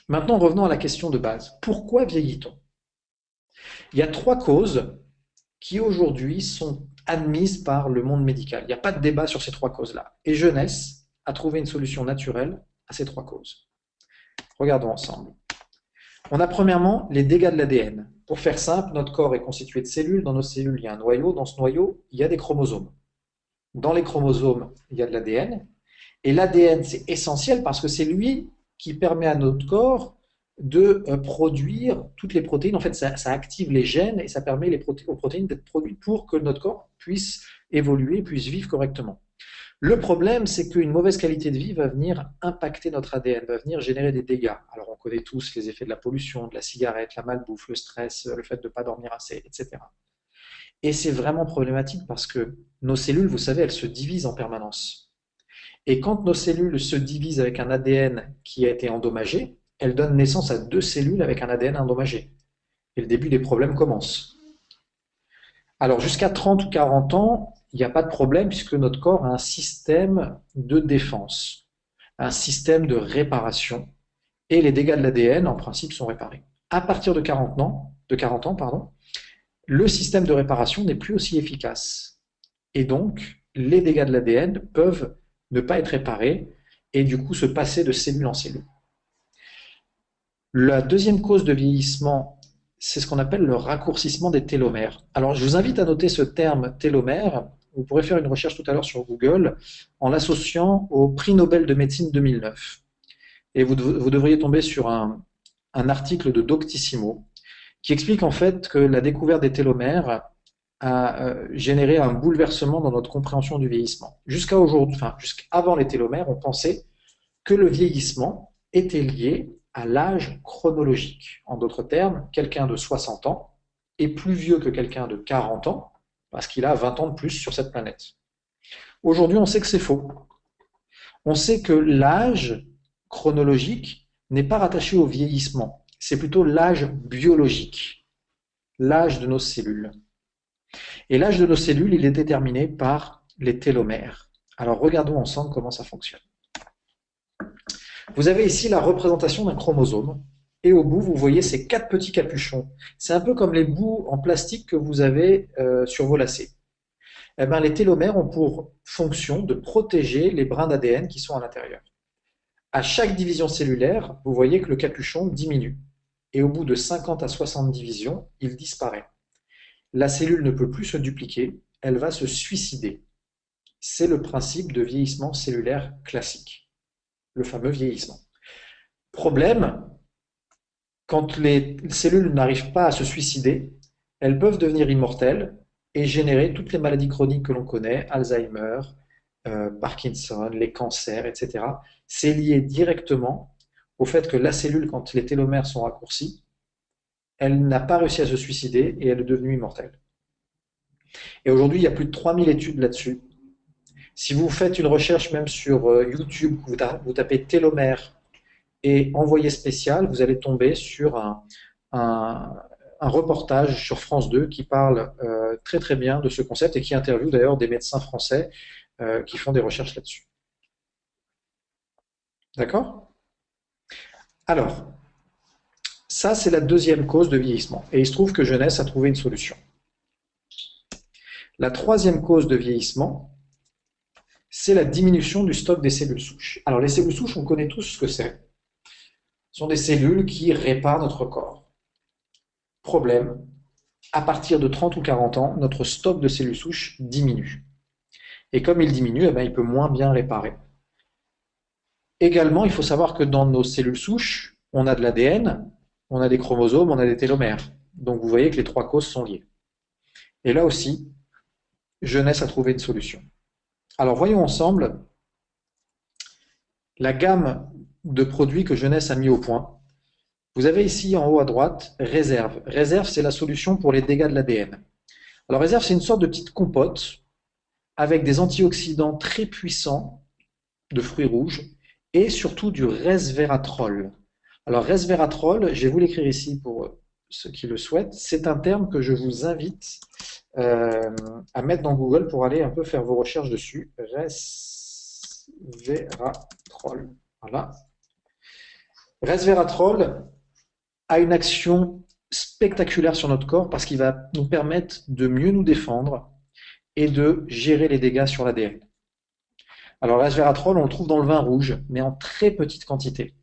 Maintenant, revenons à la question de base. Pourquoi vieillit-on? Il y a trois causes qui aujourd'hui sont admises par le monde médical. Il n'y a pas de débat sur ces trois causes-là. Et Jeunesse a trouvé une solution naturelle à ces trois causes. Regardons ensemble. On a premièrement les dégâts de l'ADN. Pour faire simple, notre corps est constitué de cellules. Dans nos cellules, il y a un noyau. Dans ce noyau, il y a des chromosomes. Dans les chromosomes, il y a de l'ADN. Et l'ADN, c'est essentiel parce que c'est lui qui permet à notre corps de produire toutes les protéines. En fait, ça active les gènes et ça permet aux protéines d'être produites pour que notre corps puisse évoluer, puisse vivre correctement. Le problème, c'est qu'une mauvaise qualité de vie va venir impacter notre ADN, va venir générer des dégâts. Alors, on connaît tous les effets de la pollution, de la cigarette, la malbouffe, le stress, le fait de ne pas dormir assez, etc. Et c'est vraiment problématique parce que nos cellules, vous savez, elles se divisent en permanence. Et quand nos cellules se divisent avec un ADN qui a été endommagé, elles donnent naissance à deux cellules avec un ADN endommagé. Et le début des problèmes commence. Alors jusqu'à 30 ou 40 ans, il n'y a pas de problème puisque notre corps a un système de défense, un système de réparation. Et les dégâts de l'ADN, en principe, sont réparés. À partir de 40 ans pardon, le système de réparation n'est plus aussi efficace. Et donc, les dégâts de l'ADN peuvent ne pas être réparés et du coup se passer de cellule en cellule. La deuxième cause de vieillissement, c'est ce qu'on appelle le raccourcissement des télomères. Alors, je vous invite à noter ce terme télomère. Vous pourrez faire une recherche tout à l'heure sur Google en l'associant au prix Nobel de médecine 2009. Et vous devriez tomber sur un article de Doctissimo qui explique en fait que la découverte des télomères a généré un bouleversement dans notre compréhension du vieillissement. Jusqu'à aujourd'hui, enfin jusqu'avant les télomères, on pensait que le vieillissement était lié à l'âge chronologique. En d'autres termes, quelqu'un de 60 ans est plus vieux que quelqu'un de 40 ans parce qu'il a 20 ans de plus sur cette planète. Aujourd'hui, on sait que c'est faux. On sait que l'âge chronologique n'est pas rattaché au vieillissement, c'est plutôt l'âge biologique, l'âge de nos cellules. Et l'âge de nos cellules, il est déterminé par les télomères. Alors regardons ensemble comment ça fonctionne. Vous avez ici la représentation d'un chromosome, et au bout, vous voyez ces quatre petits capuchons. C'est un peu comme les bouts en plastique que vous avez sur vos lacets. Eh bien, les télomères ont pour fonction de protéger les brins d'ADN qui sont à l'intérieur. À chaque division cellulaire, vous voyez que le capuchon diminue. Et au bout de 50 à 60 divisions, il disparaît. La cellule ne peut plus se dupliquer, elle va se suicider. C'est le principe de vieillissement cellulaire classique, le fameux vieillissement. Problème, quand les cellules n'arrivent pas à se suicider, elles peuvent devenir immortelles et générer toutes les maladies chroniques que l'on connaît, Alzheimer, Parkinson, les cancers, etc. C'est lié directement au fait que la cellule, quand les télomères sont raccourcis, elle n'a pas réussi à se suicider et elle est devenue immortelle. Et aujourd'hui, il y a plus de 3000 études là-dessus. Si vous faites une recherche même sur YouTube, vous tapez télomère et envoyé spécial, vous allez tomber sur un, un reportage sur France 2 qui parle très très bien de ce concept et qui interviewe d'ailleurs des médecins français qui font des recherches là-dessus. D'accord? Alors, ça c'est la deuxième cause de vieillissement. Et il se trouve que Jeunesse a trouvé une solution. La troisième cause de vieillissement, c'est la diminution du stock des cellules souches. Alors les cellules souches, on connaît tous ce que c'est. Ce sont des cellules qui réparent notre corps. Problème, à partir de 30 ou 40 ans, notre stock de cellules souches diminue. Et comme il diminue, eh bien, il peut moins bien réparer. Également, il faut savoir que dans nos cellules souches, on a de l'ADN, on a des chromosomes, on a des télomères. Donc vous voyez que les trois causes sont liées. Et là aussi, Jeunesse a trouvé une solution. Alors voyons ensemble la gamme de produits que Jeunesse a mis au point. Vous avez ici en haut à droite Réserve. Réserve, c'est la solution pour les dégâts de l'ADN. Alors Réserve, c'est une sorte de petite compote avec des antioxydants très puissants de fruits rouges et surtout du resveratrol. Alors resveratrol, je vais vous l'écrire ici pour ceux qui le souhaitent, c'est un terme que je vous invite à mettre dans Google pour aller un peu faire vos recherches dessus. Resveratrol. Voilà. Resveratrol a une action spectaculaire sur notre corps parce qu'il va nous permettre de mieux nous défendre et de gérer les dégâts sur l'ADN. Alors, le resveratrol, on le trouve dans le vin rouge, mais en très petite quantité.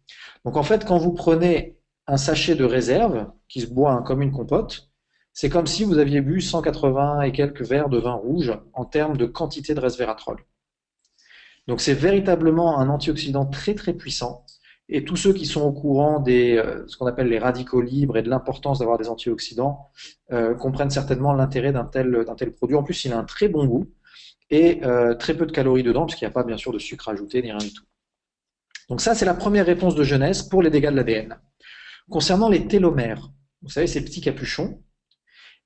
Donc, en fait, quand vous prenez un sachet de réserve qui se boit comme une compote, c'est comme si vous aviez bu 180 et quelques verres de vin rouge en termes de quantité de resveratrol. Donc, c'est véritablement un antioxydant très très puissant. Et tous ceux qui sont au courant des ce qu'on appelle les radicaux libres et de l'importance d'avoir des antioxydants comprennent certainement l'intérêt d'un tel produit. En plus, il a un très bon goût et très peu de calories dedans, parce qu'il n'y a pas bien sûr de sucre ajouté ni rien du tout. Donc ça, c'est la première réponse de jeunesse pour les dégâts de l'ADN. Concernant les télomères, vous savez, ces petits capuchons,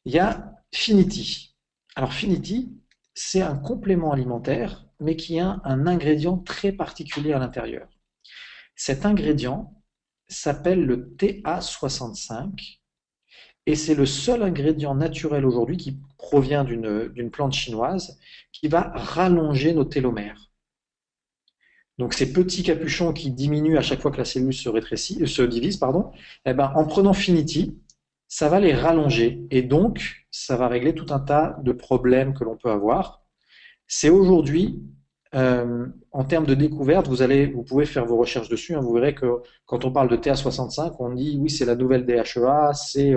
il y a Finity. Alors Finity, c'est un complément alimentaire, mais qui a un ingrédient très particulier à l'intérieur. Cet ingrédient s'appelle le TA65 et c'est le seul ingrédient naturel aujourd'hui qui provient d'une plante chinoise qui va rallonger nos télomères. Donc ces petits capuchons qui diminuent à chaque fois que la cellule se divise, pardon, eh ben, en prenant Finity, ça va les rallonger et donc ça va régler tout un tas de problèmes que l'on peut avoir. C'est aujourd'hui, en termes de découverte, vous pouvez faire vos recherches dessus, hein, vous verrez que quand on parle de TA65, on dit oui, c'est la nouvelle DHEA, c'est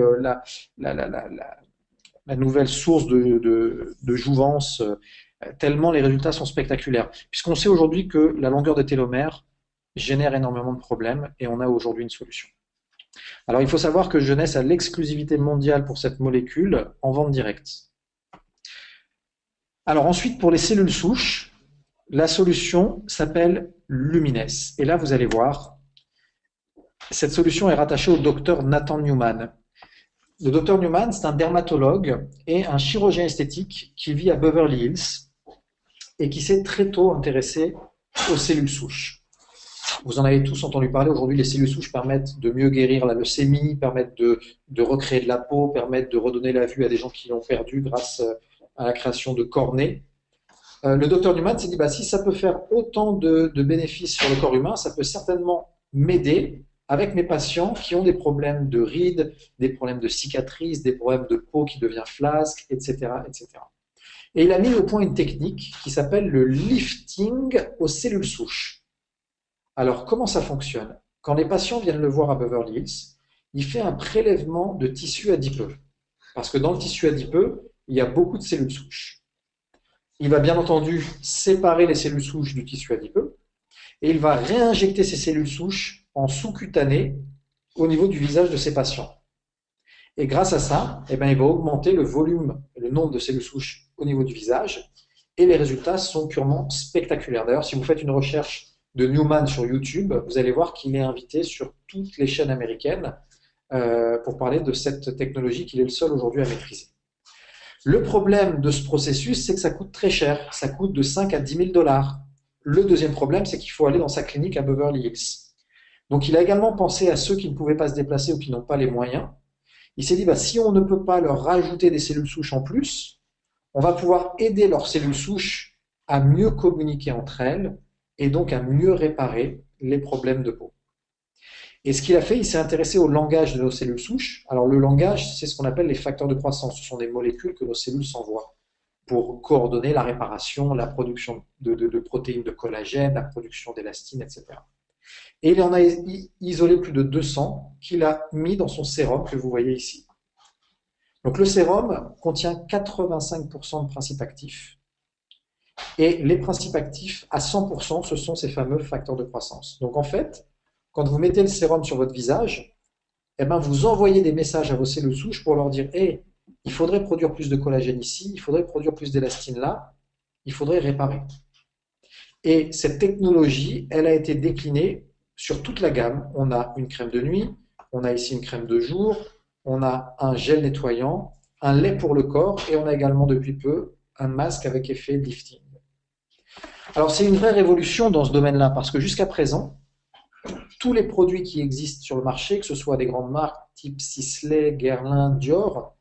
la nouvelle source de jouvence, tellement les résultats sont spectaculaires. Puisqu'on sait aujourd'hui que la longueur des télomères génère énormément de problèmes et on a aujourd'hui une solution. Alors il faut savoir que Jeunesse a l'exclusivité mondiale pour cette molécule en vente directe. Alors ensuite, pour les cellules souches, la solution s'appelle Lumines. Et là, vous allez voir, cette solution est rattachée au docteur Nathan Newman. Le docteur Newman, c'est un dermatologue et un chirurgien esthétique qui vit à Beverly Hills et qui s'est très tôt intéressé aux cellules souches. Vous en avez tous entendu parler. Aujourd'hui, les cellules souches permettent de mieux guérir la leucémie, permettent de recréer de la peau, permettent de redonner la vue à des gens qui l'ont perdue grâce à la création de cornées. Le docteur Newman s'est dit, si ça peut faire autant de bénéfices sur le corps humain, ça peut certainement m'aider avec mes patients qui ont des problèmes de rides, des problèmes de cicatrices, des problèmes de peau qui devient flasque, etc., etc. Et il a mis au point une technique qui s'appelle le lifting aux cellules souches. Alors, comment ça fonctionne? Quand les patients viennent le voir à Beverly Hills, il fait un prélèvement de tissu adipeux. Parce que dans le tissu adipeux, il y a beaucoup de cellules souches. Il va bien entendu séparer les cellules souches du tissu adipeux et il va réinjecter ces cellules souches en sous-cutané au niveau du visage de ses patients. Et grâce à ça, il va augmenter le volume et le nombre de cellules souches au niveau du visage et les résultats sont purement spectaculaires. D'ailleurs, si vous faites une recherche de Newman sur YouTube, vous allez voir qu'il est invité sur toutes les chaînes américaines pour parler de cette technologie qu'il est le seul aujourd'hui à maîtriser. Le problème de ce processus, c'est que ça coûte très cher. Ça coûte de 5 à 10 000 dollars. Le deuxième problème, c'est qu'il faut aller dans sa clinique à Beverly Hills. Donc, il a également pensé à ceux qui ne pouvaient pas se déplacer ou qui n'ont pas les moyens. Il s'est dit, si on ne peut pas leur rajouter des cellules souches en plus, on va pouvoir aider leurs cellules souches à mieux communiquer entre elles et donc à mieux réparer les problèmes de peau. Et ce qu'il a fait, il s'est intéressé au langage de nos cellules souches. Alors le langage, c'est ce qu'on appelle les facteurs de croissance. Ce sont des molécules que nos cellules s'envoient pour coordonner la réparation, la production de protéines de collagène, la production d'élastine, etc. Et il en a isolé plus de 200 qu'il a mis dans son sérum que vous voyez ici. Donc le sérum contient 85% de principes actifs. Et les principes actifs, à 100%, ce sont ces fameux facteurs de croissance. Donc en fait, quand vous mettez le sérum sur votre visage, vous envoyez des messages à vos cellules souches pour leur dire hey, il faudrait produire plus de collagène ici, il faudrait produire plus d'élastine là, il faudrait réparer. Et cette technologie, elle a été déclinée sur toute la gamme. On a une crème de nuit, on a ici une crème de jour, on a un gel nettoyant, un lait pour le corps et on a également depuis peu un masque avec effet lifting. Alors c'est une vraie révolution dans ce domaine-là parce que jusqu'à présent, tous les produits qui existent sur le marché, que ce soit des grandes marques type Sisley, Guerlain, Dior,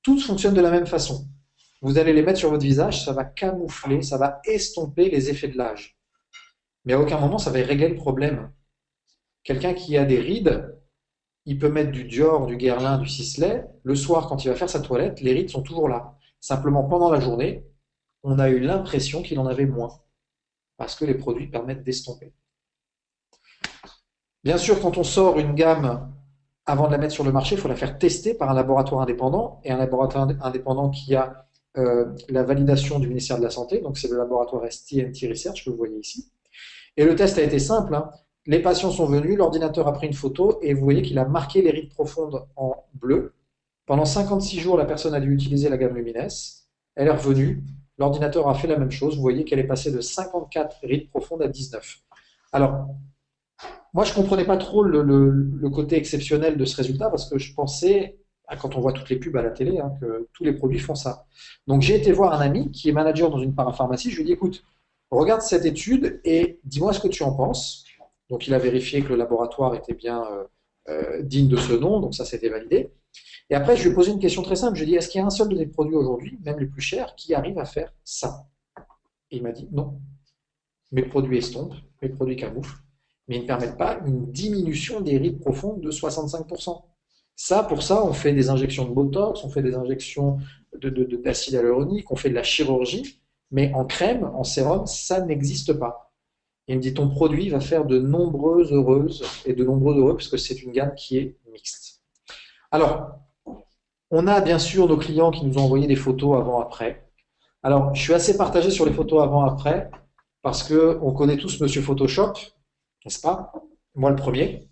tous fonctionnent de la même façon. Vous allez les mettre sur votre visage, ça va camoufler, ça va estomper les effets de l'âge. Mais à aucun moment, ça va régler le problème. Quelqu'un qui a des rides, il peut mettre du Dior, du Guerlain, du Sisley. Le soir, quand il va faire sa toilette, les rides sont toujours là. Simplement, pendant la journée, on a eu l'impression qu'il en avait moins, parce que les produits permettent d'estomper. Bien sûr, quand on sort une gamme, avant de la mettre sur le marché, il faut la faire tester par un laboratoire indépendant, et un laboratoire indépendant qui a la validation du ministère de la Santé, donc c'est le laboratoire STMT Research que vous voyez ici. Et le test a été simple, hein. Les patients sont venus, l'ordinateur a pris une photo, et vous voyez qu'il a marqué les rides profondes en bleu. Pendant 56 jours, la personne a dû utiliser la gamme Lumines. Elle est revenue, l'ordinateur a fait la même chose, vous voyez qu'elle est passée de 54 rides profondes à 19. Alors, moi, je ne comprenais pas trop le côté exceptionnel de ce résultat parce que je pensais, quand on voit toutes les pubs à la télé, hein, que tous les produits font ça. Donc, j'ai été voir un ami qui est manager dans une parapharmacie. Je lui ai dit, écoute, regarde cette étude et dis-moi ce que tu en penses. Donc, il a vérifié que le laboratoire était bien digne de ce nom, donc ça, c'était validé. Et après, je lui ai posé une question très simple. Je lui ai dit, est-ce qu'il y a un seul de tes produits aujourd'hui, même les plus chers, qui arrive à faire ça? Et il m'a dit, non. Mes produits estompent, mes produits camouflent, mais ils ne permettent pas une diminution des rides profondes de 65%. Ça, pour ça, on fait des injections de Botox, on fait des injections d'acide hyaluronique, on fait de la chirurgie, mais en crème, en sérum, ça n'existe pas. Et il me dit, ton produit va faire de nombreuses heureuses et de nombreux heureux, parce que c'est une gamme qui est mixte. Alors, on a bien sûr nos clients qui nous ont envoyé des photos avant-après. Alors, je suis assez partagé sur les photos avant-après, parce qu'on connaît tous Monsieur Photoshop, n'est-ce pas? Moi, le premier.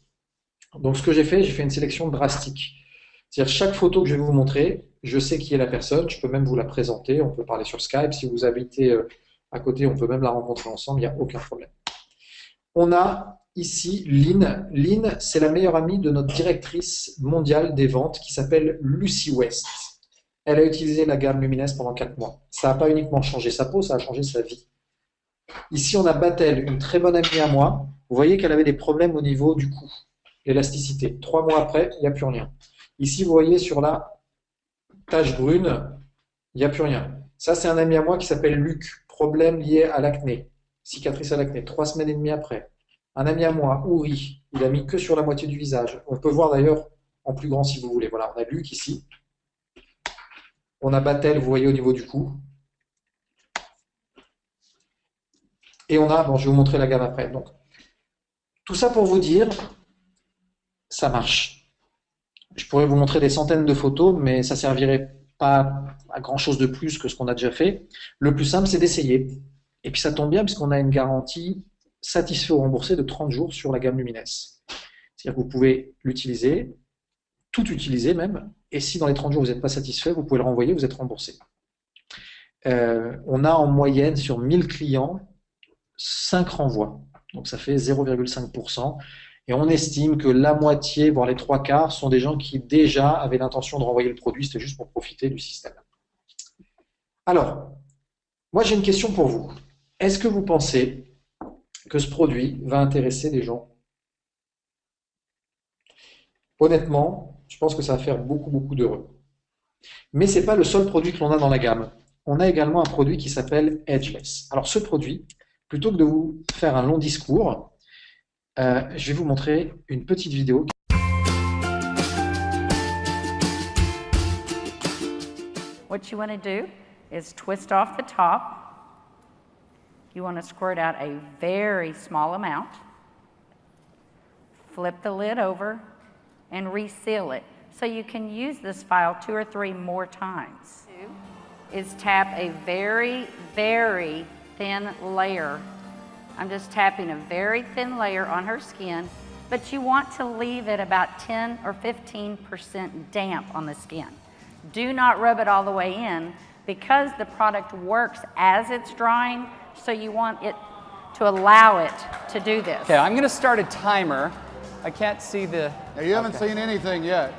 Donc, ce que j'ai fait une sélection drastique. C'est-à-dire, chaque photo que je vais vous montrer, je sais qui est la personne, je peux même vous la présenter, on peut parler sur Skype. Si vous habitez à côté, on peut même la rencontrer ensemble, il n'y a aucun problème. On a ici Lynn. Lynn, c'est la meilleure amie de notre directrice mondiale des ventes qui s'appelle Lucy West. Elle a utilisé la gamme Lumines pendant 4 mois. Ça n'a pas uniquement changé sa peau, ça a changé sa vie. Ici, on a Batel, une très bonne amie à moi. Vous voyez qu'elle avait des problèmes au niveau du cou, l'élasticité. 3 mois après, il n'y a plus rien. Ici, vous voyez sur la tache brune, il n'y a plus rien. Ça, c'est un ami à moi qui s'appelle Luc. Problème lié à l'acné, cicatrice à l'acné. 3 semaines et demie après. Un ami à moi, Ouri, il a mis que sur la moitié du visage. On peut voir d'ailleurs en plus grand si vous voulez. Voilà, on a Luc ici. On a Batel, vous voyez au niveau du cou. Et on a, bon, je vais vous montrer la gamme après. Donc, tout ça pour vous dire, ça marche. Je pourrais vous montrer des centaines de photos, mais ça ne servirait pas à grand chose de plus que ce qu'on a déjà fait. Le plus simple, c'est d'essayer. Et puis ça tombe bien, puisqu'on a une garantie satisfait ou remboursé de 30 jours sur la gamme Lumines. C'est-à-dire que vous pouvez l'utiliser, tout utiliser même, et si dans les 30 jours vous n'êtes pas satisfait, vous pouvez le renvoyer, vous êtes remboursé. On a en moyenne sur 1000 clients 5 renvois, donc ça fait 0,5%, et on estime que la moitié, voire les 3/4, sont des gens qui déjà avaient l'intention de renvoyer le produit, c'était juste pour profiter du système. Alors, moi j'ai une question pour vous. Est-ce que vous pensez que ce produit va intéresser des gens? Honnêtement, je pense que ça va faire beaucoup d'heureux. Mais ce n'est pas le seul produit que l'on a dans la gamme. On a également un produit qui s'appelle Edgeless. Alors ce produit, plutôt que de vous faire un long discours, je vais vous montrer une petite vidéo. What you want to do is twist off the top. You want to squirt out a very small amount. Flip the lid over and reseal it. So you can use this file 2 or 3 more times. Is tap a very thin layer. I'm just tapping a very thin layer on her skin, but you want to leave it about 10 or 15% damp on the skin. Do not rub it all the way in because the product works as it's drying, so you want it to allow it to do this. Okay, I'm going to start a timer. I can't see the... Now, you haven't seen anything yet.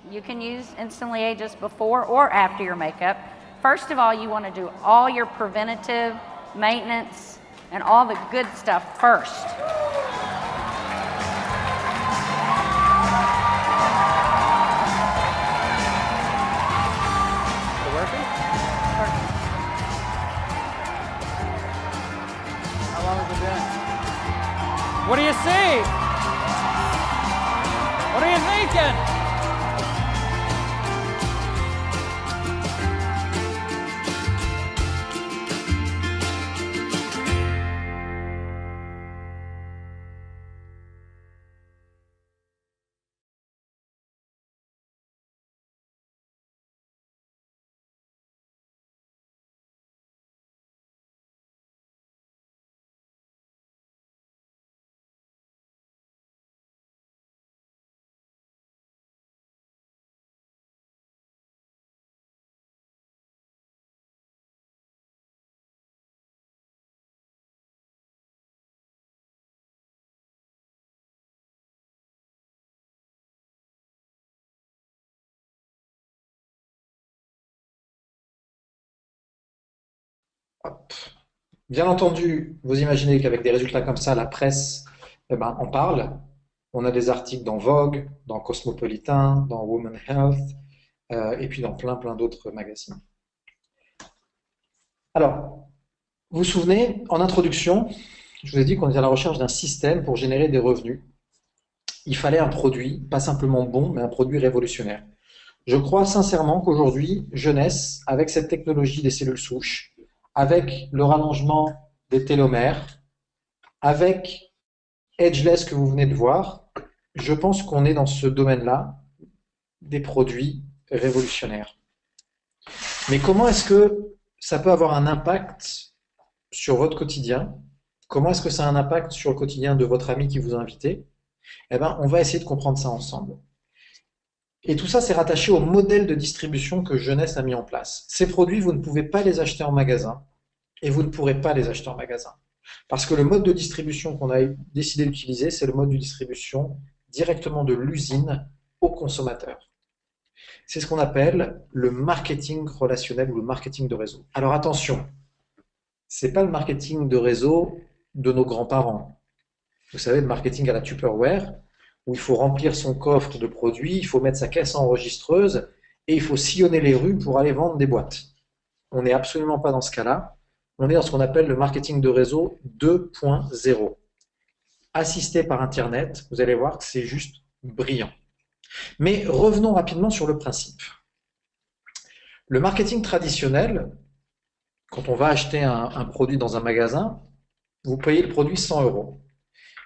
You can use Instantly Ageless before or after your makeup. First of all, you want to do all your preventative maintenance and all the good stuff first. Is it working? How long has it been? What do you see? What are you thinking? Hop. Bien entendu, vous imaginez qu'avec des résultats comme ça, la presse, eh ben, en parle. On a des articles dans Vogue, dans Cosmopolitan, dans Women's Health, et puis dans plein d'autres magazines. Alors, vous vous souvenez, en introduction, je vous ai dit qu'on était à la recherche d'un système pour générer des revenus. Il fallait un produit, pas simplement bon, mais un produit révolutionnaire. Je crois sincèrement qu'aujourd'hui, jeunesse, avec cette technologie des cellules souches, avec le rallongement des télomères, avec Ageless que vous venez de voir, je pense qu'on est dans ce domaine-là des produits révolutionnaires. Mais comment est-ce que ça peut avoir un impact sur votre quotidien? Comment est-ce que ça a un impact sur le quotidien de votre ami qui vous a invité? Eh bien, on va essayer de comprendre ça ensemble. Et tout ça, c'est rattaché au modèle de distribution que Jeunesse a mis en place. Ces produits, vous ne pouvez pas les acheter en magasin et vous ne pourrez pas les acheter en magasin. Parce que le mode de distribution qu'on a décidé d'utiliser, c'est le mode de distribution directement de l'usine au consommateur. C'est ce qu'on appelle le marketing relationnel ou le marketing de réseau. Alors attention, c'est pas le marketing de réseau de nos grands-parents. Vous savez, le marketing à la Tupperware, où il faut remplir son coffre de produits, il faut mettre sa caisse enregistreuse et il faut sillonner les rues pour aller vendre des boîtes. On n'est absolument pas dans ce cas-là. On est dans ce qu'on appelle le marketing de réseau 2.0. Assisté par Internet, vous allez voir que c'est juste brillant. Mais revenons rapidement sur le principe. Le marketing traditionnel, quand on va acheter un produit dans un magasin, vous payez le produit 100 euros.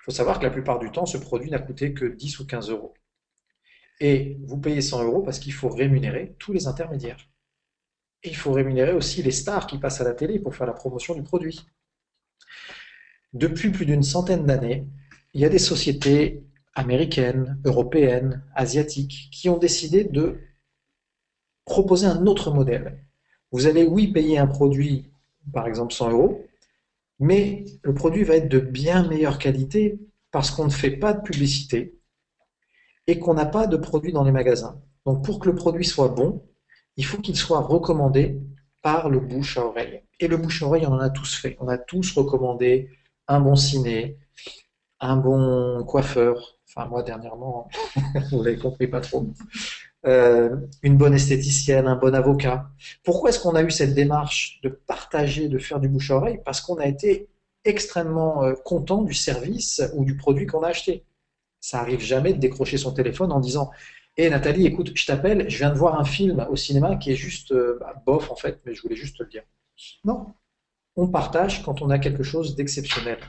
Il faut savoir que la plupart du temps, ce produit n'a coûté que 10 ou 15 euros. Et vous payez 100 euros parce qu'il faut rémunérer tous les intermédiaires. Et il faut rémunérer aussi les stars qui passent à la télé pour faire la promotion du produit. Depuis plus d'une centaine d'années, il y a des sociétés américaines, européennes, asiatiques qui ont décidé de proposer un autre modèle. Vous allez, oui, payer un produit, par exemple 100 euros, mais le produit va être de bien meilleure qualité parce qu'on ne fait pas de publicité et qu'on n'a pas de produit dans les magasins. Donc pour que le produit soit bon, il faut qu'il soit recommandé par le bouche à oreille. Et le bouche à oreille, on en a tous fait. On a tous recommandé un bon ciné, un bon coiffeur, enfin moi dernièrement, vous l'avez compris pas trop, une bonne esthéticienne, un bon avocat. Pourquoi est-ce qu'on a eu cette démarche de partager, de faire du bouche à oreille? Parce qu'on a été extrêmement content du service ou du produit qu'on a acheté. Ça arrive jamais de décrocher son téléphone en disant Hé Nathalie, écoute, je t'appelle, je viens de voir un film au cinéma qui est juste bof en fait, mais je voulais juste te le dire. Non, on partage quand on a quelque chose d'exceptionnel.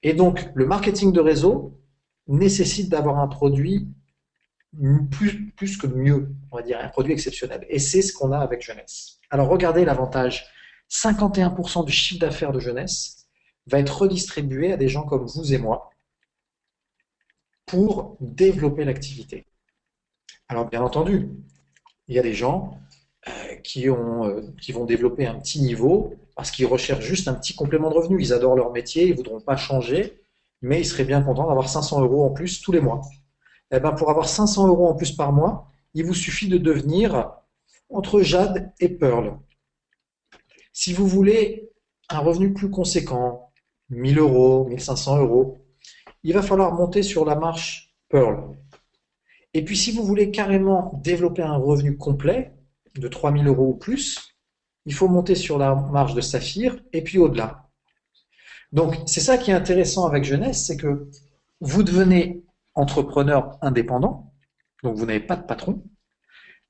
Et donc, le marketing de réseau nécessite d'avoir un produit plus que mieux, on va dire, un produit exceptionnel. Et c'est ce qu'on a avec Jeunesse. Alors, regardez l'avantage. 51% du chiffre d'affaires de Jeunesse va être redistribué à des gens comme vous et moi pour développer l'activité. Alors, bien entendu, il y a des gens qui vont développer un petit niveau parce qu'ils recherchent juste un petit complément de revenu. Ils adorent leur métier, ils ne voudront pas changer, mais ils seraient bien contents d'avoir 500 euros en plus tous les mois. Eh ben, pour avoir 500 euros en plus par mois, il vous suffit de devenir entre Jade et Pearl. Si vous voulez un revenu plus conséquent, 1000 euros, 1500 euros, il va falloir monter sur la marche Pearl. Et puis si vous voulez carrément développer un revenu complet de 3000 euros ou plus, il faut monter sur la marge de Saphir et puis au-delà. Donc c'est ça qui est intéressant avec Jeunesse, c'est que vous devenez entrepreneur indépendant, donc vous n'avez pas de patron,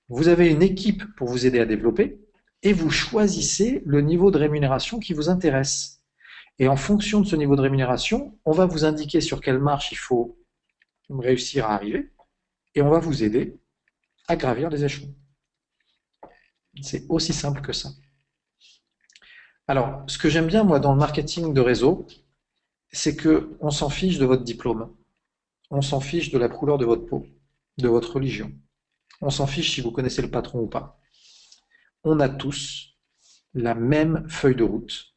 vous avez une équipe pour vous aider à développer, et vous choisissez le niveau de rémunération qui vous intéresse. Et en fonction de ce niveau de rémunération, on va vous indiquer sur quelle marche il faut réussir à arriver, et on va vous aider à gravir les échelons. C'est aussi simple que ça. Alors, ce que j'aime bien, moi, dans le marketing de réseau, c'est qu'on s'en fiche de votre diplôme, on s'en fiche de la couleur de votre peau, de votre religion, on s'en fiche si vous connaissez le patron ou pas. On a tous la même feuille de route.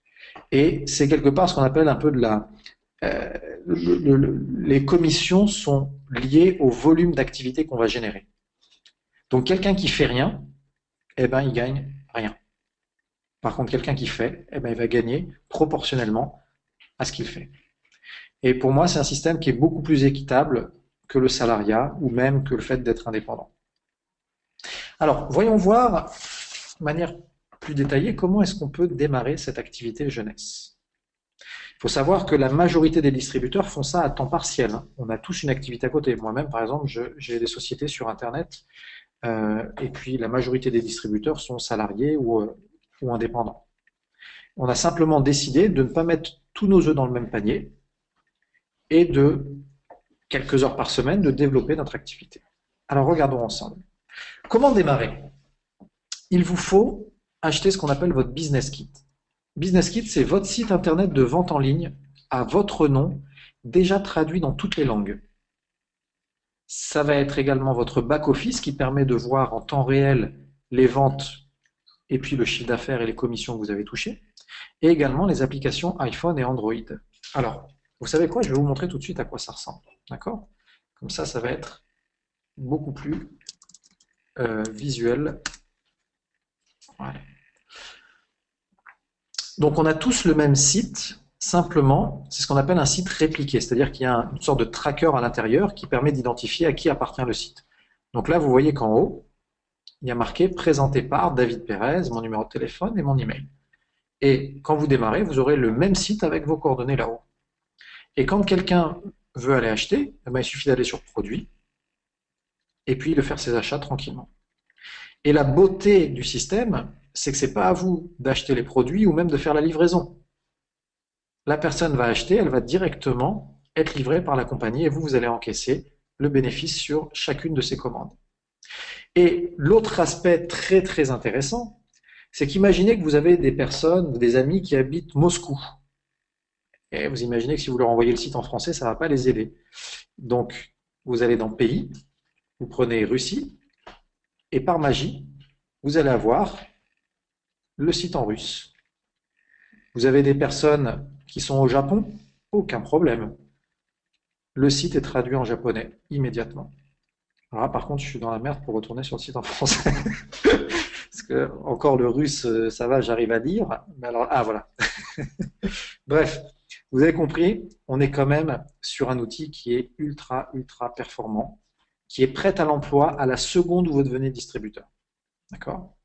Et c'est quelque part ce qu'on appelle un peu de la... les commissions sont liées au volume d'activité qu'on va générer. Donc quelqu'un qui fait rien, eh ben, il gagne rien. Par contre, quelqu'un qui fait, eh ben, il va gagner proportionnellement à ce qu'il fait. Et pour moi, c'est un système qui est beaucoup plus équitable que le salariat ou même que le fait d'être indépendant. Alors, voyons voir de manière plus détaillée comment est-ce qu'on peut démarrer cette activité jeunesse. Il faut savoir que la majorité des distributeurs font ça à temps partiel. On a tous une activité à côté. Moi-même, par exemple, j'ai des sociétés sur Internet et puis la majorité des distributeurs sont salariés ou indépendants. On a simplement décidé de ne pas mettre tous nos œufs dans le même panier et de, quelques heures par semaine, de développer notre activité. Alors regardons ensemble. Comment démarrer? Il vous faut acheter ce qu'on appelle votre business kit. Business kit, c'est votre site internet de vente en ligne à votre nom, déjà traduit dans toutes les langues. Ça va être également votre back-office qui permet de voir en temps réel les ventes et puis le chiffre d'affaires et les commissions que vous avez touchées, et également les applications iPhone et Android. Alors, vous savez quoi? Je vais vous montrer tout de suite à quoi ça ressemble. D'accord? Comme ça va être beaucoup plus visuel. Voilà. Donc, on a tous le même site, simplement, c'est ce qu'on appelle un site répliqué, c'est-à-dire qu'il y a une sorte de tracker à l'intérieur qui permet d'identifier à qui appartient le site. Donc là, vous voyez qu'en haut, il y a marqué « Présenté par David Pérez, mon numéro de téléphone et mon email ». Et quand vous démarrez, vous aurez le même site avec vos coordonnées là-haut. Et quand quelqu'un veut aller acheter, eh ben, il suffit d'aller sur « Produits » et puis de faire ses achats tranquillement. Et la beauté du système, c'est que ce n'est pas à vous d'acheter les produits ou même de faire la livraison. La personne va acheter, elle va directement être livrée par la compagnie et vous allez encaisser le bénéfice sur chacune de ses commandes. Et l'autre aspect très très intéressant, c'est qu'imaginez que vous avez des personnes, des amis qui habitent Moscou. Et vous imaginez que si vous leur envoyez le site en français, ça ne va pas les aider. Donc, vous allez dans Pays, vous prenez Russie, et par magie, vous allez avoir le site en russe. Vous avez des personnes qui sont au Japon, aucun problème. Le site est traduit en japonais immédiatement. Alors là, par contre, je suis dans la merde pour retourner sur le site en français. Parce que, encore le russe, ça va, j'arrive à lire. Mais alors, ah, voilà. Bref, vous avez compris, on est quand même sur un outil qui est ultra, ultra performant, qui est prêt à l'emploi à la seconde où vous devenez distributeur. D'accord?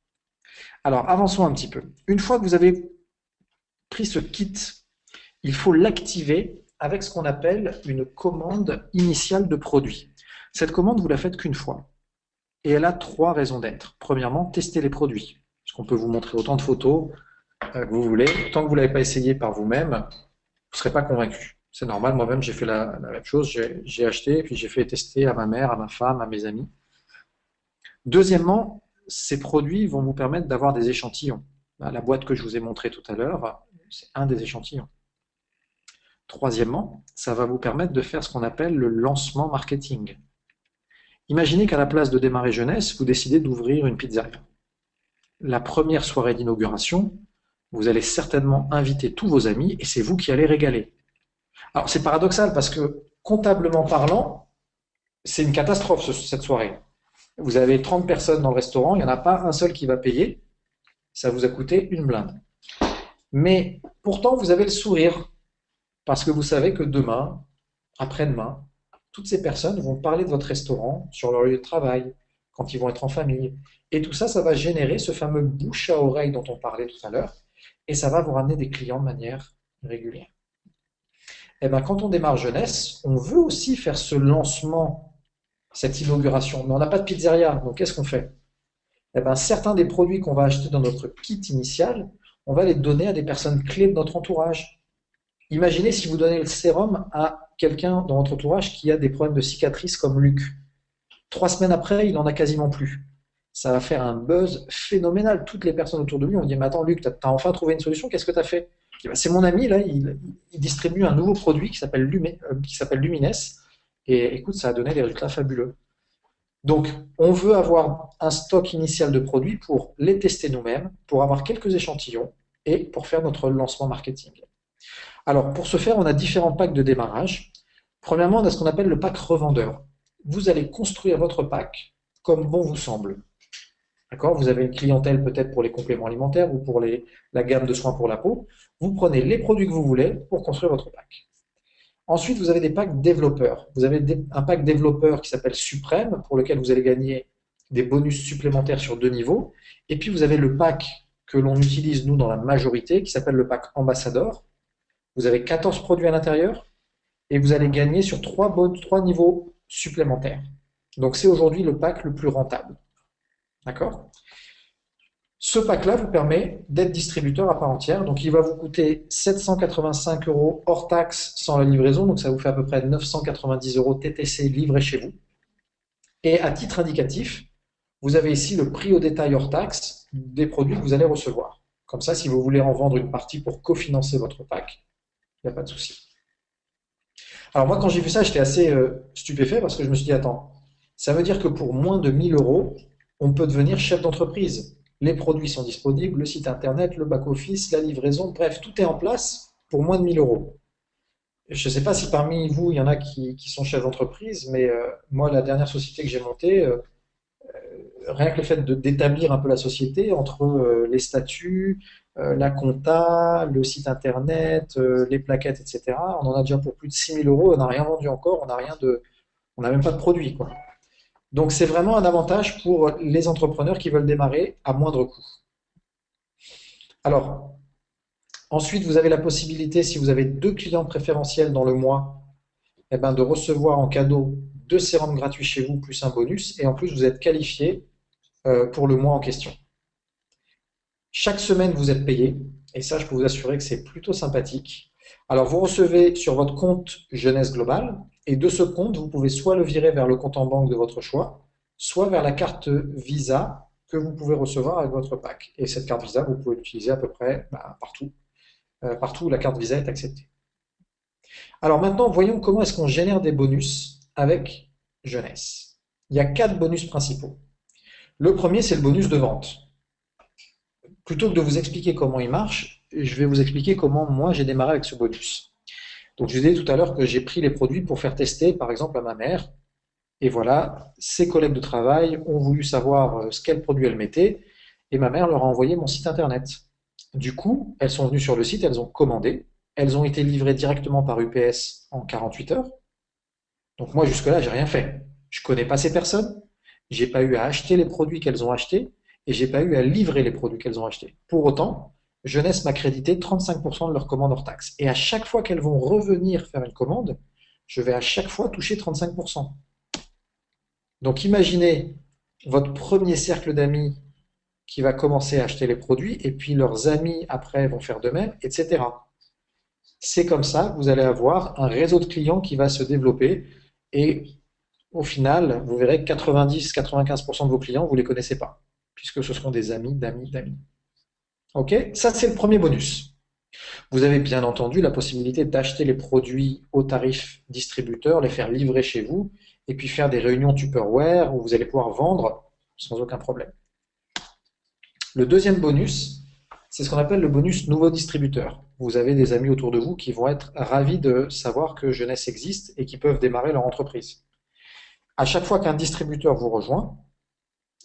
Alors, avançons un petit peu. Une fois que vous avez pris ce kit, il faut l'activer avec ce qu'on appelle une commande initiale de produit. Cette commande, vous la faites qu'une fois. Et elle a 3 raisons d'être. Premièrement, tester les produits. Parce qu'on peut vous montrer autant de photos que vous voulez. Tant que vous ne l'avez pas essayé par vous-même, vous ne serez pas convaincu. C'est normal, moi-même j'ai fait la même chose. J'ai acheté, puis j'ai fait tester à ma mère, à ma femme, à mes amis. Deuxièmement, ces produits vont vous permettre d'avoir des échantillons. La boîte que je vous ai montrée tout à l'heure, c'est un des échantillons. Troisièmement, ça va vous permettre de faire ce qu'on appelle le lancement marketing. Imaginez qu'à la place de démarrer jeunesse, vous décidez d'ouvrir une pizzeria. La première soirée d'inauguration, vous allez certainement inviter tous vos amis et c'est vous qui allez régaler. Alors c'est paradoxal parce que comptablement parlant, c'est une catastrophe cette soirée. Vous avez 30 personnes dans le restaurant, il n'y en a pas un seul qui va payer, ça vous a coûté une blinde. Mais pourtant vous avez le sourire parce que vous savez que demain, après-demain, toutes ces personnes vont parler de votre restaurant sur leur lieu de travail, quand ils vont être en famille. Et tout ça, ça va générer ce fameux bouche à oreille dont on parlait tout à l'heure, et ça va vous ramener des clients de manière régulière. Eh ben, quand on démarre jeunesse, on veut aussi faire ce lancement, cette inauguration, mais on n'a pas de pizzeria, donc qu'est-ce qu'on fait? Eh ben, certains des produits qu'on va acheter dans notre kit initial, on va les donner à des personnes clés de notre entourage. Imaginez si vous donnez le sérum à quelqu'un dans votre entourage qui a des problèmes de cicatrices comme Luc. 3 semaines après, il en a quasiment plus. Ça va faire un buzz phénoménal. Toutes les personnes autour de lui ont dit, mais attends Luc, t'as enfin trouvé une solution, qu'est-ce que t'as fait? Je dis, bah, c'est mon ami, là, il distribue un nouveau produit qui s'appelle Lumines. Et écoute, ça a donné des résultats fabuleux. Donc, on veut avoir un stock initial de produits pour les tester nous-mêmes, pour avoir quelques échantillons et pour faire notre lancement marketing. Alors, pour ce faire, on a différents packs de démarrage. Premièrement, on a ce qu'on appelle le pack revendeur. Vous allez construire votre pack comme bon vous semble. D'accord? Vous avez une clientèle peut-être pour les compléments alimentaires ou pour la gamme de soins pour la peau. Vous prenez les produits que vous voulez pour construire votre pack. Ensuite, vous avez des packs développeurs. Vous avez un pack développeur qui s'appelle Suprême, pour lequel vous allez gagner des bonus supplémentaires sur 2 niveaux. Et puis, vous avez le pack que l'on utilise, nous, dans la majorité, qui s'appelle le pack Ambassador. Vous avez 14 produits à l'intérieur et vous allez gagner sur 3 niveaux supplémentaires. Donc, c'est aujourd'hui le pack le plus rentable. D'accord? Ce pack-là vous permet d'être distributeur à part entière. Donc, il va vous coûter 785 € hors taxe sans la livraison. Donc, ça vous fait à peu près 990 € TTC livré chez vous. Et à titre indicatif, vous avez ici le prix au détail hors taxe des produits que vous allez recevoir. Comme ça, si vous voulez en vendre une partie pour cofinancer votre pack, il n'y a pas de souci. Alors moi, quand j'ai vu ça, j'étais assez stupéfait parce que je me suis dit, attends, ça veut dire que pour moins de 1000 €, on peut devenir chef d'entreprise. Les produits sont disponibles, le site internet, le back-office, la livraison, bref, tout est en place pour moins de 1000 €. Je ne sais pas si parmi vous, il y en a qui sont chefs d'entreprise, mais moi, la dernière société que j'ai montée, rien que le fait d'établir un peu la société entre les statuts, la compta, le site internet, les plaquettes, etc., on en a déjà pour plus de 6000 €, on n'a rien vendu encore, on n'a même pas de produit, quoi. Donc c'est vraiment un avantage pour les entrepreneurs qui veulent démarrer à moindre coût. Alors, ensuite, vous avez la possibilité, si vous avez 2 clients préférentiels dans le mois, eh ben, de recevoir en cadeau 2 sérums gratuits chez vous, plus un bonus, et en plus, vous êtes qualifié pour le mois en question. Chaque semaine, vous êtes payé, et ça, je peux vous assurer que c'est plutôt sympathique. Alors, vous recevez sur votre compte Jeunesse Globale, et de ce compte, vous pouvez soit le virer vers le compte en banque de votre choix, soit vers la carte Visa que vous pouvez recevoir avec votre pack. Et cette carte Visa, vous pouvez l'utiliser à peu près partout, partout où la carte Visa est acceptée. Alors maintenant, voyons comment est-ce qu'on génère des bonus avec Jeunesse. Il y a 4 bonus principaux. Le premier, c'est le bonus de vente. Plutôt que de vous expliquer comment il marche, je vais vous expliquer comment moi j'ai démarré avec ce bonus. Donc je vous disais tout à l'heure que j'ai pris les produits pour faire tester par exemple à ma mère. Et voilà, ses collègues de travail ont voulu savoir quel produit elle mettait et ma mère leur a envoyé mon site internet. Du coup, elles sont venues sur le site, elles ont commandé, elles ont été livrées directement par UPS en 48 heures. Donc moi jusque-là, j'ai rien fait. Je connais pas ces personnes, j'ai pas eu à acheter les produits qu'elles ont achetés et j'ai pas eu à livrer les produits qu'elles ont achetés. Pour autant, Jeunesse m'a crédité 35% de leurs commandes hors taxe. Et à chaque fois qu'elles vont revenir faire une commande, je vais à chaque fois toucher 35%. Donc imaginez votre premier cercle d'amis qui va commencer à acheter les produits et puis leurs amis après vont faire de même, etc. C'est comme ça que vous allez avoir un réseau de clients qui va se développer et au final, vous verrez que 90-95% de vos clients, vous ne les connaissez pas, puisque ce seront des amis d'amis d'amis. Ok? Ça, c'est le premier bonus. Vous avez bien entendu la possibilité d'acheter les produits au tarif distributeur, les faire livrer chez vous, et puis faire des réunions Tupperware où vous allez pouvoir vendre sans aucun problème. Le deuxième bonus, c'est ce qu'on appelle le bonus nouveau distributeur. Vous avez des amis autour de vous qui vont être ravis de savoir que Jeunesse existe et qui peuvent démarrer leur entreprise. À chaque fois qu'un distributeur vous rejoint,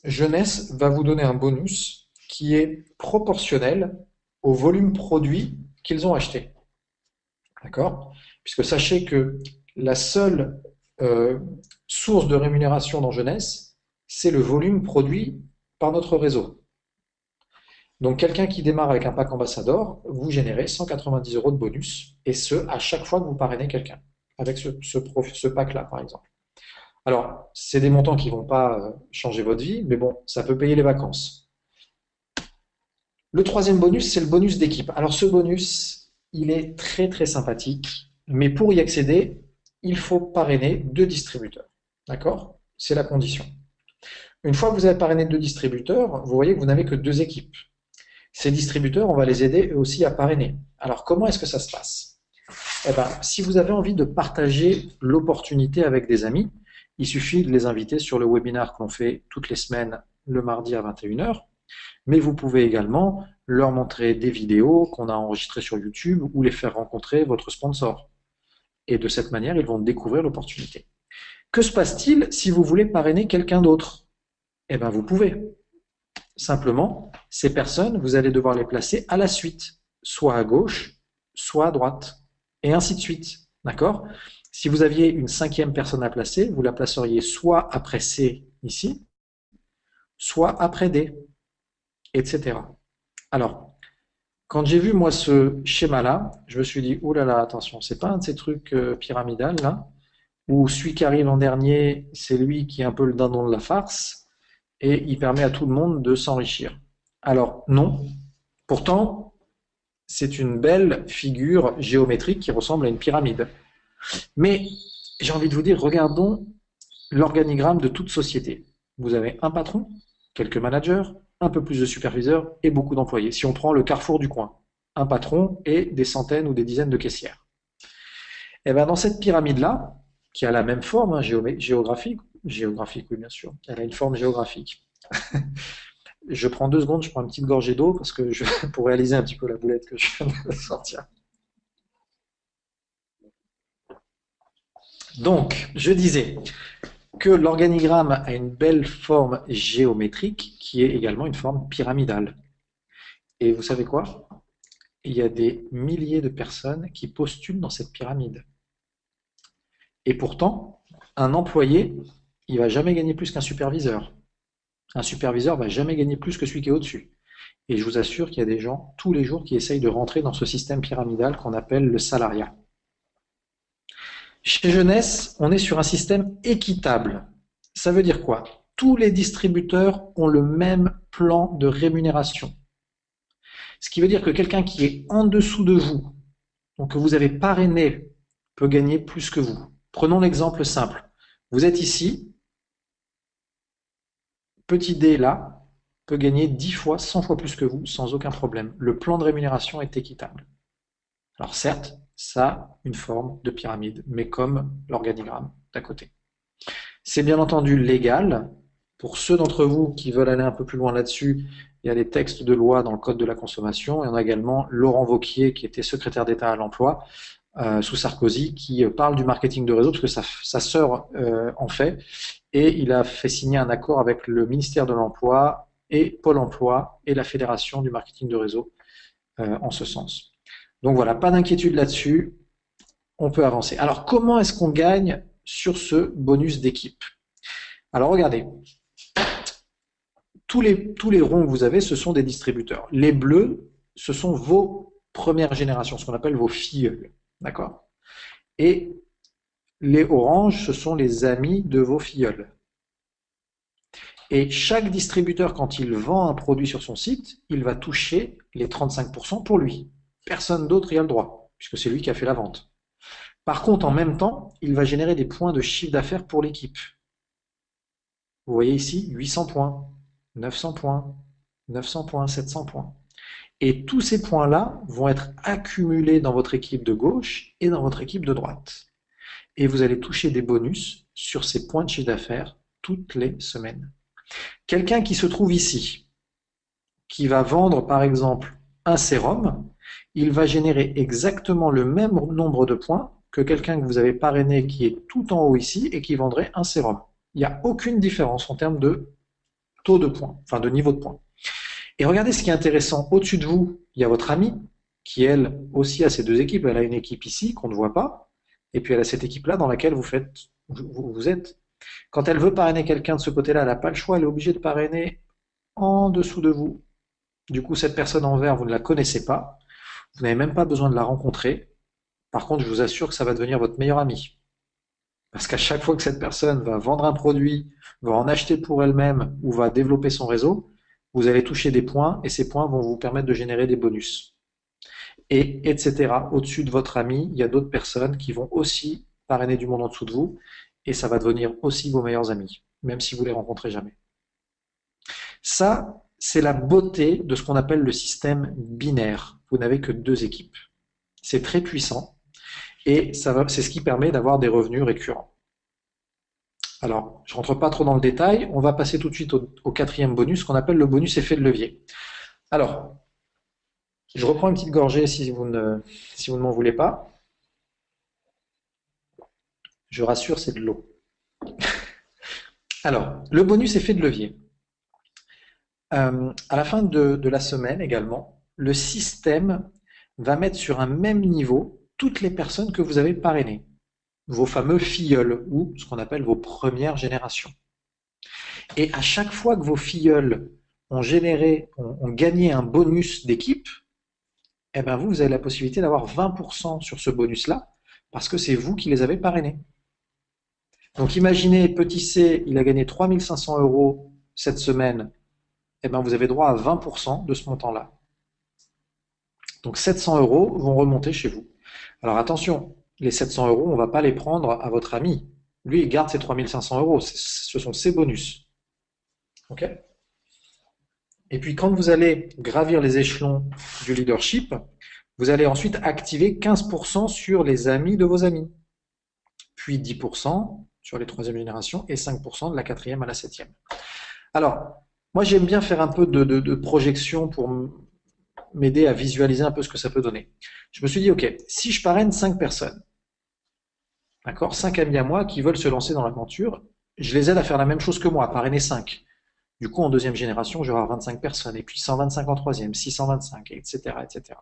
Jeunesse va vous donner un bonus qui est proportionnel au volume produit qu'ils ont acheté. D'accord? Puisque sachez que la seule source de rémunération dans Jeunesse, c'est le volume produit par notre réseau. Donc, quelqu'un qui démarre avec un pack ambassadeur, vous générez 190 € de bonus, et ce, à chaque fois que vous parrainez quelqu'un, avec ce pack-là, par exemple. Alors, c'est des montants qui ne vont pas changer votre vie, mais bon, ça peut payer les vacances. Le troisième bonus, c'est le bonus d'équipe. Alors, ce bonus, il est très, très sympathique, mais pour y accéder, il faut parrainer 2 distributeurs. D'accord? C'est la condition. Une fois que vous avez parrainé 2 distributeurs, vous voyez que vous n'avez que 2 équipes. Ces distributeurs, on va les aider eux aussi à parrainer. Alors, comment est-ce que ça se passe? Eh ben, si vous avez envie de partager l'opportunité avec des amis, il suffit de les inviter sur le webinaire qu'on fait toutes les semaines le mardi à 21h. Mais vous pouvez également leur montrer des vidéos qu'on a enregistrées sur YouTube ou les faire rencontrer votre sponsor. Et de cette manière, ils vont découvrir l'opportunité. Que se passe-t-il si vous voulez parrainer quelqu'un d'autre? Eh bien, vous pouvez. Simplement, ces personnes, vous allez devoir les placer à la suite, soit à gauche, soit à droite, et ainsi de suite. D'accord? Si vous aviez une 5e personne à placer, vous la placeriez soit après C, ici, soit après D, etc. Alors, quand j'ai vu moi ce schéma-là, je me suis dit, oh là là, attention, c'est pas un de ces trucs pyramidales là, où celui qui arrive en dernier, c'est lui qui est un peu le dindon de la farce, et il permet à tout le monde de s'enrichir. Alors, non. Pourtant, c'est une belle figure géométrique qui ressemble à une pyramide. Mais j'ai envie de vous dire, regardons l'organigramme de toute société. Vous avez un patron, quelques managers, un peu plus de superviseurs et beaucoup d'employés. Si on prend le carrefour du coin, un patron et des centaines ou des dizaines de caissières. Et bien dans cette pyramide-là, qui a la même forme géographique, oui bien sûr, elle a une forme géographique. Je prends 2 secondes, je prends une petite gorgée d'eau parce que pour réaliser un petit peu la boulette que je viens de sortir. Donc, je disais que l'organigramme a une belle forme géométrique qui est également une forme pyramidale. Et vous savez quoi? Il y a des milliers de personnes qui postulent dans cette pyramide. Et pourtant, un employé, il ne va jamais gagner plus qu'un superviseur. Un superviseur ne va jamais gagner plus que celui qui est au-dessus. Et je vous assure qu'il y a des gens tous les jours qui essayent de rentrer dans ce système pyramidal qu'on appelle le salariat. Chez Jeunesse, on est sur un système équitable. Ça veut dire quoi? Tous les distributeurs ont le même plan de rémunération. Ce qui veut dire que quelqu'un qui est en dessous de vous, donc que vous avez parrainé, peut gagner plus que vous. Prenons l'exemple simple. Vous êtes ici, petit D là, peut gagner 10 fois, 100 fois plus que vous, sans aucun problème. Le plan de rémunération est équitable. Alors certes, ça a une forme de pyramide, mais comme l'organigramme d'à côté. C'est bien entendu légal. Pour ceux d'entre vous qui veulent aller un peu plus loin là-dessus, il y a des textes de loi dans le Code de la consommation. Et on a également Laurent Wauquiez, qui était secrétaire d'État à l'emploi sous Sarkozy, qui parle du marketing de réseau, parce que sa sœur en fait. Et il a fait signer un accord avec le ministère de l'Emploi et Pôle emploi et la Fédération du marketing de réseau en ce sens. Donc voilà, pas d'inquiétude là-dessus, on peut avancer. Alors comment est-ce qu'on gagne sur ce bonus d'équipe? Alors regardez, tous les ronds que vous avez, ce sont des distributeurs. Les bleus, ce sont vos premières générations, ce qu'on appelle vos filleuls, d'accord? Et les oranges, ce sont les amis de vos filleuls. Et chaque distributeur, quand il vend un produit sur son site, il va toucher les 35% pour lui. Personne d'autre y a le droit, puisque c'est lui qui a fait la vente. Par contre, en même temps, il va générer des points de chiffre d'affaires pour l'équipe. Vous voyez ici, 800 points, 900 points, 900 points, 700 points. Et tous ces points-là vont être accumulés dans votre équipe de gauche et dans votre équipe de droite. Et vous allez toucher des bonus sur ces points de chiffre d'affaires toutes les semaines. Quelqu'un qui se trouve ici, qui va vendre par exemple un sérum, il va générer exactement le même nombre de points que quelqu'un que vous avez parrainé qui est tout en haut ici et qui vendrait un sérum. Il n'y a aucune différence en termes de taux de points, enfin de niveau de points. Et regardez ce qui est intéressant, au-dessus de vous, il y a votre amie qui elle aussi a ces 2 équipes. Elle a une équipe ici qu'on ne voit pas, et puis elle a cette équipe-là dans laquelle vous êtes. Quand elle veut parrainer quelqu'un de ce côté-là, elle n'a pas le choix, elle est obligée de parrainer en dessous de vous. Du coup, cette personne en vert, vous ne la connaissez pas. Vous n'avez même pas besoin de la rencontrer. Par contre, je vous assure que ça va devenir votre meilleur ami. Parce qu'à chaque fois que cette personne va vendre un produit, va en acheter pour elle-même ou va développer son réseau, vous allez toucher des points et ces points vont vous permettre de générer des bonus. Et etc. Au-dessus de votre ami, il y a d'autres personnes qui vont aussi parrainer du monde en dessous de vous et ça va devenir aussi vos meilleurs amis, même si vous les rencontrez jamais. Ça, c'est la beauté de ce qu'on appelle le système binaire. Vous n'avez que 2 équipes. C'est très puissant et c'est ce qui permet d'avoir des revenus récurrents. Alors, je ne rentre pas trop dans le détail, on va passer tout de suite au 4e bonus, qu'on appelle le bonus effet de levier. Alors, je reprends une petite gorgée si vous ne m'en voulez pas. Je rassure, c'est de l'eau. Alors, le bonus effet de levier. À la fin de la semaine également, le système va mettre sur un même niveau toutes les personnes que vous avez parrainées, vos fameux filleuls ou ce qu'on appelle vos premières générations. Et à chaque fois que vos filleuls ont gagné un bonus d'équipe, eh ben vous avez la possibilité d'avoir 20% sur ce bonus-là parce que c'est vous qui les avez parrainés. Donc imaginez, petit C, il a gagné 3 500 € cette semaine, eh ben vous avez droit à 20% de ce montant-là. Donc 700 € vont remonter chez vous. Alors attention, les 700 €, on ne va pas les prendre à votre ami. Lui, il garde ses 3 500 €, ce sont ses bonus. Ok ? Et puis quand vous allez gravir les échelons du leadership, vous allez ensuite activer 15% sur les amis de vos amis, puis 10% sur les 3e générations et 5% de la 4e à la 7e. Alors, moi j'aime bien faire un peu de projection pour m'aider à visualiser un peu ce que ça peut donner. Je me suis dit, ok, si je parraine 5 personnes, d'accord, 5 amis à moi qui veulent se lancer dans l'aventure, je les aide à faire la même chose que moi, à parrainer 5. Du coup, en 2e génération, j'aurai 25 personnes, et puis 125 en 3e, 625, etc., etc.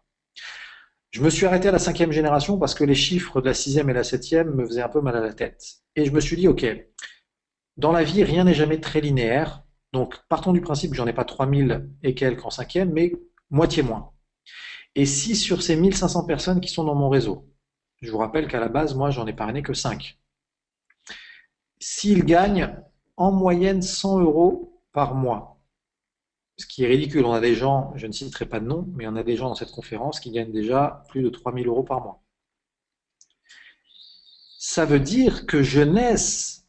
Je me suis arrêté à la 5e génération parce que les chiffres de la 6e et la 7e me faisaient un peu mal à la tête. Et je me suis dit, ok, dans la vie, rien n'est jamais très linéaire. Donc, partons du principe que j'en ai pas 3000 et quelques en 5e, mais moitié moins. Et si sur ces 1500 personnes qui sont dans mon réseau, je vous rappelle qu'à la base, moi, j'en ai parrainé que 5. S'ils gagnent en moyenne 100 € par mois, ce qui est ridicule, on a des gens, je ne citerai pas de nom, mais on a des gens dans cette conférence qui gagnent déjà plus de 3000 € par mois. Ça veut dire que Jeunesse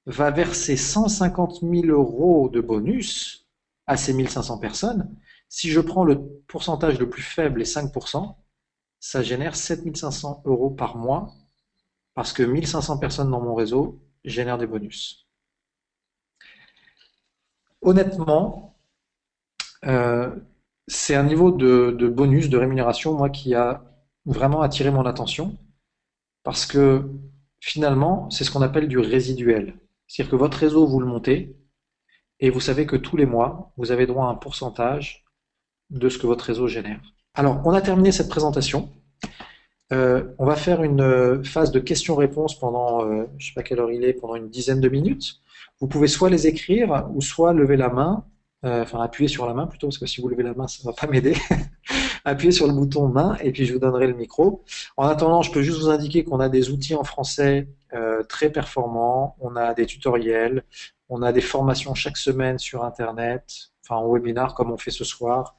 va verser 150 000 € de bonus à ces 1500 personnes. Si je prends le pourcentage le plus faible, les 5%, ça génère 7500 € par mois parce que 1500 personnes dans mon réseau génèrent des bonus. Honnêtement, c'est un niveau de bonus, de rémunération, moi, qui a vraiment attiré mon attention parce que finalement, c'est ce qu'on appelle du résiduel. C'est-à-dire que votre réseau, vous le montez et vous savez que tous les mois, vous avez droit à un pourcentage de ce que votre réseau génère. Alors, on a terminé cette présentation. On va faire une phase de questions-réponses pendant, je ne sais pas quelle heure il est, pendant une dizaine de minutes. Vous pouvez soit les écrire ou soit lever la main, enfin appuyer sur la main plutôt, parce que si vous levez la main, ça ne va pas m'aider. Appuyez sur le bouton main et puis je vous donnerai le micro. En attendant, je peux juste vous indiquer qu'on a des outils en français très performants, on a des tutoriels, on a des formations chaque semaine sur Internet, enfin en webinar comme on fait ce soir.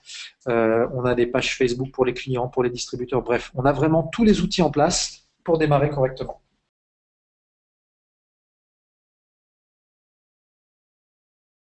On a des pages Facebook pour les clients, pour les distributeurs, bref, on a vraiment tous les outils en place pour démarrer correctement.